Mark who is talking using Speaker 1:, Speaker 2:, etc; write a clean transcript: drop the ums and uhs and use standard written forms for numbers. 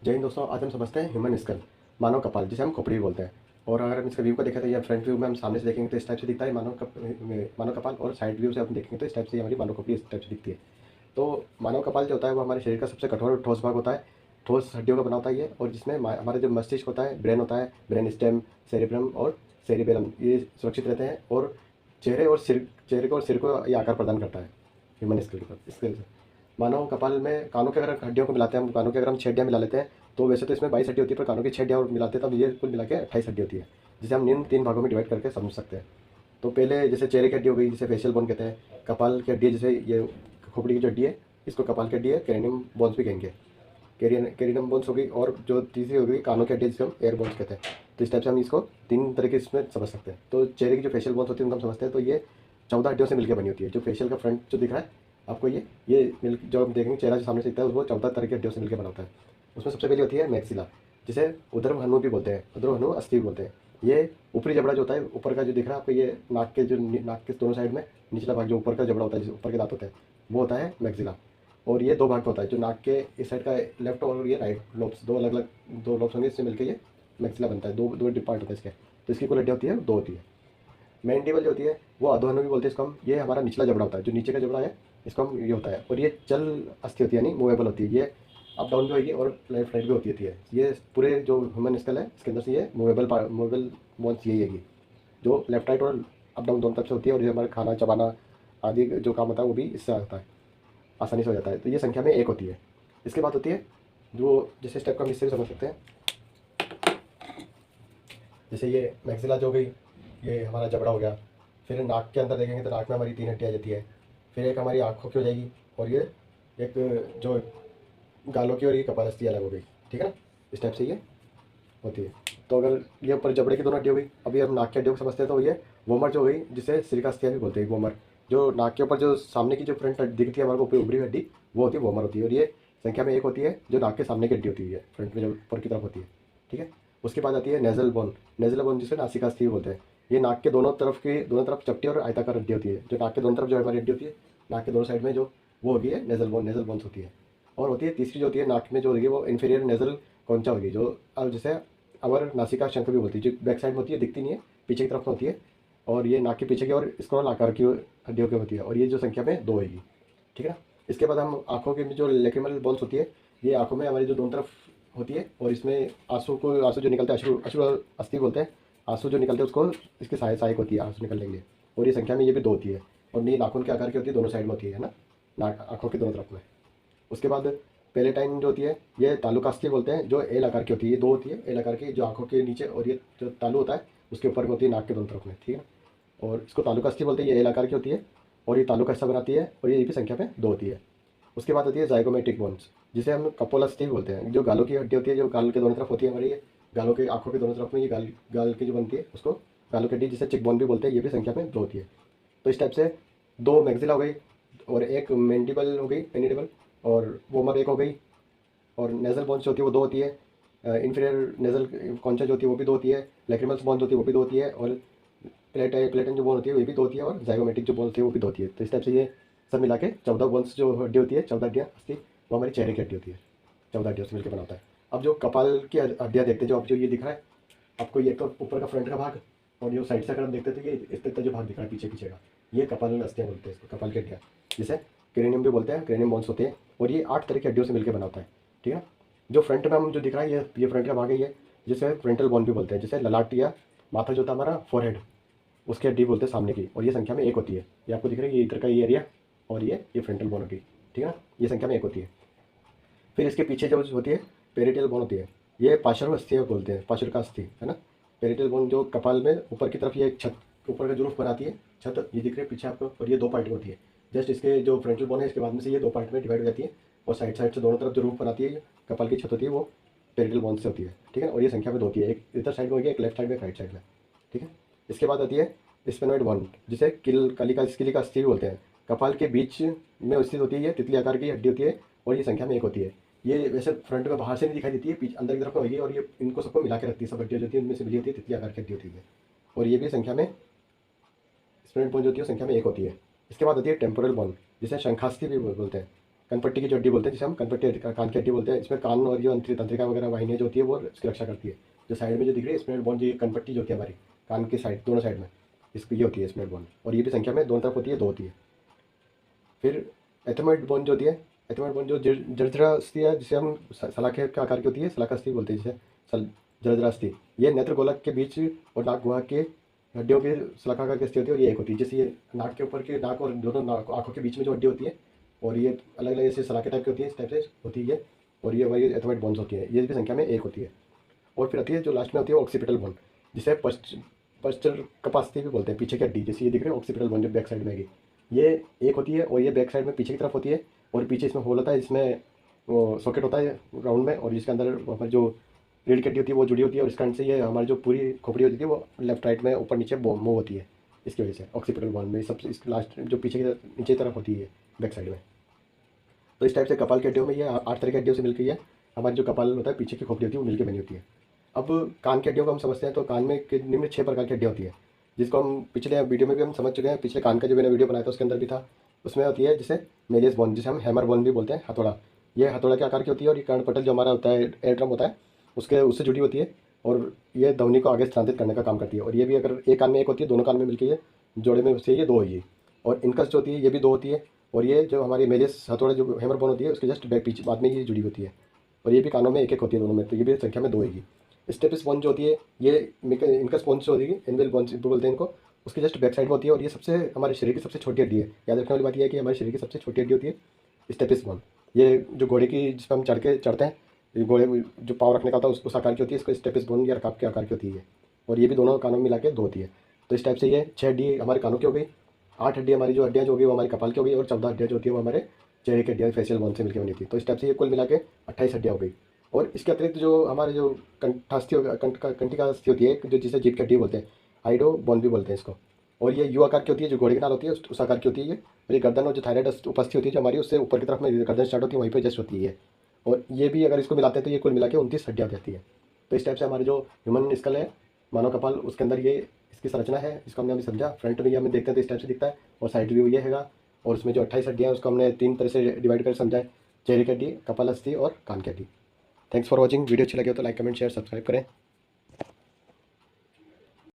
Speaker 1: जय हिंद दोस्तों। आज हम समझते हैं ह्यूमन स्कल, मानव कपाल, जिसे हम खोपड़ी भी बोलते हैं। और अगर हम इसका व्यू को देखें तो ये फ्रंट व्यू में हम सामने से देखेंगे तो इस टाइप से दिखता है मानव कपाल, और साइड व्यू से हम देखेंगे तो इस टाइप से हमारी मानव खोपड़ी इस टाइप से दिखती है। तो मानव कपाल जो होता है वो हमारे शरीर का सबसे कठोर और ठोस भाग होता है। ठोस हड्डियों का बना होता है ये, और जिसमें हमारा जो मस्तिष्क होता है, ब्रेन होता है, ब्रेन स्टेम, सेरेब्रम और सेरिबेलम, ये सुरक्षित रहते हैं। और चेहरे को और सिर को ये आकार प्रदान करता है ह्यूमन स्केल से। मानव कपाल में कानों के अगर हड्डियों को मिलाते हैं हम, कानों के अगर हम 6 हड्डियाँ मिला लेते हैं तो वैसे तो इसमें 22 हड्डी होती है, पर कानों की 6 हड्डियाँ और मिलाते हैं तब ये कुल मिला के 28 हड्डी होती है, जिसे हम निम्न 3 भागों में डिवाइड करके समझ सकते हैं। तो पहले जैसे चेहरे की हड्डी हो गई, जिसे फेशियल बोन कहते हैं। कपाल की हड्डी जैसे ये खोपड़ी की जो हड्डी है, इसको कपाल की हड्डी है, क्रेनियम बोन्स भी कहेंगे। कैरियम बोन्स हो गई, और जो तीसरी हो गई कानों की हड्डी जिसे हम एयर बोन्स कहते हैं। तो इस टाइप से हम इसको 3 तरीके इसमें समझ सकते हैं। तो चेहरे की जो फेशियल बोन्स होती है उनको हम समझते हैं, तो ये 14 हड्डियों से मिलकर बनी होती है। जो फेशियल का फ्रंट जो दिख रहा है आपको, ये मिल जो हम देखेंगे चेहरा जो सामने से दिखता है वो 14 तरह की हड्डियों से मिलकर बना होता है। उसमें सबसे पहले होती है मैक्सिला, जिसे उदरभनु भी बोलते हैं, उदरभनु अस्थि भी बोलते हैं। ये ऊपरी जबड़ा जो होता है ऊपर का जो दिख रहा है आपको, ये नाक के दोनों साइड में निचला भाग जो ऊपर का जबड़ा होता है, जिस ऊपर के दांत होते हैं, वो होता है मैक्सिला। और ये 2 भाग का होता है, जो नाक के इस साइड का लेफ्ट और ये राइट लोब्स, 2 अलग अलग 2 लोब्स होंगे, इससे मिलकर ये मैक्सिला बनता है। दो दो पार्ट होता है इसके। तो इसकी कुल हड्डियाँ होती है 2 होती है। मैंडिबल जो होती है वो अधोहनु भी बोलते हैं इसको हम। ये हमारा निचला जबड़ा होता है, जो नीचे का जबड़ा है इसको हम ये होता है। और ये चल अस्थि होती है, यानी मूवेबल होती है। ये अप डाउन भी होगी और लेफ्ट राइट भी होती है। ये पूरे जो ह्यूमन स्केल है इसके अंदर से ये मूवेबल बोन्स यही है, जो लेफ्ट राइट और अप डाउन दोनों तरफ से होती है। और ये हमारे खाना चबाना आदि जो काम होता है वो भी इससे आता है, आसानी से हो जाता है। तो ये संख्या में 1 होती है। इसके बाद होती है जो जैसे स्टेप का हम इससे भी समझ सकते हैं। जैसे ये मैक्सिला जो हो गई, ये हमारा जबड़ा हो गया। फिर नाक के अंदर देखेंगे तो नाक में हमारी 3 हड्डियाँ आ जाती है। फिर एक हमारी आँखों की हो जाएगी, और ये एक जो गालों की और ये कपालस्थी अलग हो गई, ठीक है ना। इस टाइप से ये होती है। तो अगर ये ऊपर जबड़े की दोनों हड्डी हो गई, अभी हम नाक की हड्डियों को समझते हैं। तो ये वोमर जो हो गई, जिसे सिलिकास्थिया भी बोलते हैं, वोमर। जो नाक के ऊपर जो सामने की जो फ्रंट दिखती है हमारे को ऊपर उभरी हुई हड्डी, वो होती है वोमर होती है। और ये संख्या में 1 होती है, जो नाक के सामने की हड्डी होती है, फ्रंट में जो ऊपर की तरफ होती है, ठीक है। उसके बाद आती है नेजल बोन। नेजल बोन जिसे नासिकास्थी भी बोलते हैं। ये नाक के दोनों तरफ चपटी और आयताकार हड्डी होती है। जो नाक के दोनों तरफ जो हमारी हड्डी होती है, नाक के दोनों साइड में जो वो होगी है नेजल बोन्स होती है। और होती है तीसरी जो होती है नाक में जो होगी, वो इन्फीरियर नेजल कॉन्चा होगी, जो अब जैसे अवर नासिका शंख भी बोलती है, जो बैक साइड में होती है, दिखती नहीं है, पीछे की तरफ में होती है। और ये नाक के पीछे की और स्क्रॉल आकार की हड्डियों की होती है। और ये जो संख्या में 2 होगी, ठीक है ना। इसके बाद हम आँखों की जो लेक्रिमल बोन्स होती है, ये आँखों में हमारी जो दोनों तरफ होती है। और इसमें आंसू जो निकलते हैं, अश्रु अश्रु अस्थि बोलते हैं। आंसू जो निकलते हैं उसको इसकी सहायक होती है आंसू निकलने के लिए। और ये संख्या में ये भी 2 होती है। और नी नाखून के आकार की होती है, दोनों साइड में होती है ना, नाक आँखों के दोनों तरफ में। उसके बाद पेलेटाइन जो होती है, ये तालुकास्थी बोलते हैं, जो एल आकार की होती है। ये 2 होती है एल आकार की, जो आँखों के नीचे, और ये जो तालु होता है उसके ऊपर में होती है, नाक के दोनों तरफ में, ठीक है। और इसको तालुकास्थी बोलते हैं, ये एल आकार की होती है, और ये तालु का हिस्सा बनाती है। और ये भी संख्या में 2 होती है। उसके बाद होती है जाइगोमेट्रिक बोन्स, जिसे हम कपोलस्थी बोलते हैं। जो गालों की हड्डी होती है, जो गाल के दोनों तरफ होती है हमारी, ये गालों के आँखों के दोनों तरफ में, ये गाल की जो बनती है उसको गालों की हड्डी, जिसे चिक बोन भी बोलते हैं, ये भी संख्या में 2 होती है। तो इस टाइप से 2 मैक्सिला हो गई, और एक मैंडिबल हो गई, पेनिडिबल, और वोमर 1 हो गई। और नेजल बोन्स जो होती है वो 2 होती है। इन्फीरियर नेजल कॉन्चा जो होती है वो भी 2 होती है। लैक्रिमल बोन्स होती है वो भी 2 होती है। और प्लेटन जो बोन होती है वो भी 2 होती है। और जाइगोमेट्रिक जो बोन होती है वो भी 2 होती है। तो इस टाइप से ये सब मिला के 14 बोन्स जो हड्डी होती है, 14 हड्डियाँ अस्थि, वो हमारी चेहरे की हड्डी होती है। 14 हड्डियों से मिलकर बना होता है। अब जो कपाल की हड्डियाँ देखते हैं, जो अब जो ये दिख रहा है आपको, ये तो ऊपर का फ्रंट का भाग, और जो साइड से अगर हम देखते थे कि इस तरह जो भाग दिख रहा है पीछे पीछे का, ये कपाल अस्थियाँ बोलते हैं इसको, कपाल की हड्डियाँ, जिसे क्रेनियम भी बोलते हैं, क्रेनियम बोन्स होते हैं। और ये 8 तरह की हड्डियों से मिलकर बना होता है, ठीक है। जो फ्रंट में हम जो दिख रहा है, ये फ्रंट का भाग है, ये जिसे फ्रंटल बोन भी बोलते हैं। जैसे ललाट या माथा जो होता है हमारा फोरहेड, उसकी हड्डी बोलते हैं सामने की। और ये संख्या में 1 होती है। ये आपको दिख रहा है, ये इधर का ये एरिया, और ये फ्रंटल बोन होगी, ठीक है ना। ये संख्या में 1 होती है। फिर इसके पीछे जो होती है पेरिटल बोन होती है। ये पार्श्वस्थी बोलते हैं, पार्श्विकास्थि, है ना। पेरिटल बोन जो कपाल में ऊपर की तरफ ये एक छत, ऊपर का जो रूफ बनाती है छत, ये दिख रही है पीछे आपको। और ये 2 पार्ट में होती है। जस्ट इसके जो फ्रंटल बोन है, इसके बाद में से ये 2 पार्ट में डिवाइड हो जाती है। और साइड साइड से दोनों तरफ जो रूफ बनाती है कपाल की छत होती है, वो पेरिटल बोन से होती है, ठीक है। और ये संख्या में 2 होती है, एक इधर साइड में होगी, एक लेफ्ट साइड में, एक राइट साइड में, ठीक है। इसके बाद आती है स्पेनोइड बोन, जिसे किलिका अस्थि भी बोलते हैं। कपाल के बीच में स्थित होती है, ये तितली आकार की हड्डी होती है। और ये संख्या में 1 होती है। ये वैसे फ्रंट में बाहर से नहीं दिखाई देती है, पीछे अंदर की तरफ में होगी। और ये इनको सबको मिला के रखती है, सब हड्डियाँ जो होती है उनमें से मिली होती है, तितली आकार की हड्डी होती है। और ये भी संख्या में स्प्लिंट बोन जो होती है संख्या में 1 होती है। इसके बाद होती है टेम्पोरल बोन, जिसे शंखास्थि भी बोलते हैं। कनपट्टी की जो हड्डी बोलते हैं, जिसे हम कनपट्टी कान की हड्डी बोलते हैं, इसमें कान और जो तंत्रिका वगैरह वाहिनियाँ जो होती है वो इसकी रक्षा करती है। जो साइड में जो दिख रही है स्पिनल बोन, जो कनपट्टी जो होती है हमारी कान की साइड, दोनों साइड में इसकी ये होती है स्पिनल बोन, और ये भी संख्या में दोनों तरफ होती है, दो होती है। फिर एथेमॉइड बोन जो होती है, एथेमॉइड बोन जो जर्जरा अस्थि है, जिसे हम सलाखे के आकार की होती है, सलाखा अस्थि बोलते हैं जिसे जर्जरा अस्थि, ये नेत्र गोलक के बीच और नाक गुहा के हड्डियों की सलाखा की अस्थि होती है, और ये एक होती है। जैसे ये नाक के ऊपर के, नाक और दोनों आंखों के बीच में जो हड्डी होती है, और ये अलग अलग ऐसे सलाखे टाइप की होती है, इस टाइप से होती है ये, और ये वही एथेमॉइड बोन्स होती है, ये भी संख्या में एक होती है। और फिर आती है जो लास्ट में होती है ऑक्सीपिटल बोन, जिसे पश्चर कपास्थी भी बोलते हैं, पीछे की हड्डी, जैसे ये दिख रहे हैं ऑक्सीपिटल बोन जो बैक साइड में है, ये एक होती है, और ये बैक साइड में पीछे की तरफ होती है, और पीछे इसमें होल होता है, इसमें वो सॉकेट होता है राउंड में, और इसके अंदर हमारी जो रीढ़ की हड्डी होती है वो जुड़ी होती है, और इसके अंदर से ये हमारी जो पूरी खोपड़ी होती है वो लेफ्ट राइट में ऊपर नीचे मूव होती है, इसकी वजह से ऑक्सीपिटल बोन में सबसे इस लास्ट जो पीछे की नीचे की तरफ होती है बैक साइड में। तो इस टाइप से कपाल की हड्डियों में ये 8 तरह की हड्डियों से मिलकर है हमारी जो कपाल होता है, पीछे की खोपड़ी होती है वो मिलकर बनी होती है। अब कान की हड्डियों को हम समझते हैं, तो कान में निम्न 6 प्रकार की हड्डियाँ होती है, जिसको हम पिछले वीडियो में भी हम समझ चुके हैं। पिछले कान का जो मैंने वीडियो बनाया था उसके अंदर भी था, उसमें होती है जैसे मेलियस बोन, जिसे हम हैमर बोन भी बोलते हैं, हथौड़ा। ये हथौड़ा के आकार की होती है, और ये कर्णपटल जो हमारा होता है, एयर ड्रम होता है, उससे जुड़ी होती है, और ये ध्वनि को आगे स्थानांतरित करने का काम करती है। और ये भी अगर एक कान में एक होती है, दोनों कान में मिलकर ये जोड़े में से ये दो है ये, और इनकस जो होती है ये भी दो होती है, और ये जो हमारी मेलियस हथौड़ा जो हैमर बोन होती है उसके जस्ट बैक पीछे बाद में ये जुड़ी होती है, और ये भी कानों में एक एक होती है दोनों में, तो ये भी संख्या में दो है। स्टेपिस बोन जो होती है ये इनकस बोन जो होती है, इनवेल बोन बोलते हैं इनको, उसकी जस्ट बैक साइड में होती है, और ये सबसे हमारे शरीर की सबसे छोटी हड्डी है। याद रखने वाली बात यह है कि हमारे शरीर की सबसे छोटी हड्डी होती है स्टेपिस बोन। ये जो घोड़े की जिस पर हम चढ़ते हैं, ये घोड़े जो पाँव रखने का होता है उस आकार की होती है, इसको स्टेपिस बोन या रकाब के आकार की होती है, और ये भी दोनों कानों में मिला के दो होती है। तो इस टाइप से ये 6 हड्डी हमारे कानों की हो गई, 8 हड्डी हमारी जो हड्डियाँ जो होगी वो हमारी कपाल की हो गई, और 14 हड्डियाँ जो होती है वो हमारे चेहरे की हड्डियाँ फेशियल बोन से मिलकर बनी थी। तो इस टाइप से ये कुल मिला के 28 हड्डियाँ हो गई। और इसके अतिरिक्त जो हमारे जो कंठास्थी कंठिका अस्थि होती है, जो जिसे जीभ की हड्डी बोलते हैं, हाइडो बोन भी बोलते हैं इसको, और ये यू आकार की होती है, जो घोड़े की नाल होती है उस आकार की होती है ये। और ये गर्दन और जो थायराइड उपस्थि होती है जो हमारी, उससे ऊपर की तरफ में गर्दन स्टार्ट होती है, वहीं पर जस्ट होती है। और ये भी अगर इसको मिलाते हैं तो ये कुल मिला के 29 हड्डियाँ हो जाती है। तो इस टाइप से हमारे जो ह्यूमन स्कल है, मानव कपाल, उसके अंदर ये इसकी संरचना है, इसको हमने अभी समझा। फ्रंट में ये हमें देखते हैं तो इस टाइप से दिखता है, और साइड व्यू ये हैगा, और उसमें जो 28 हड्डियाँ हैं उसको हमने 3 तरह से डिवाइड कर समझा है, चेहरे की हड्डी, कपाल अस्थि और कान की हड्डी। Thanks for watching. वीडियो अच्छी लगे हो तो लाइक कमेंट शेयर सब्सक्राइब करें।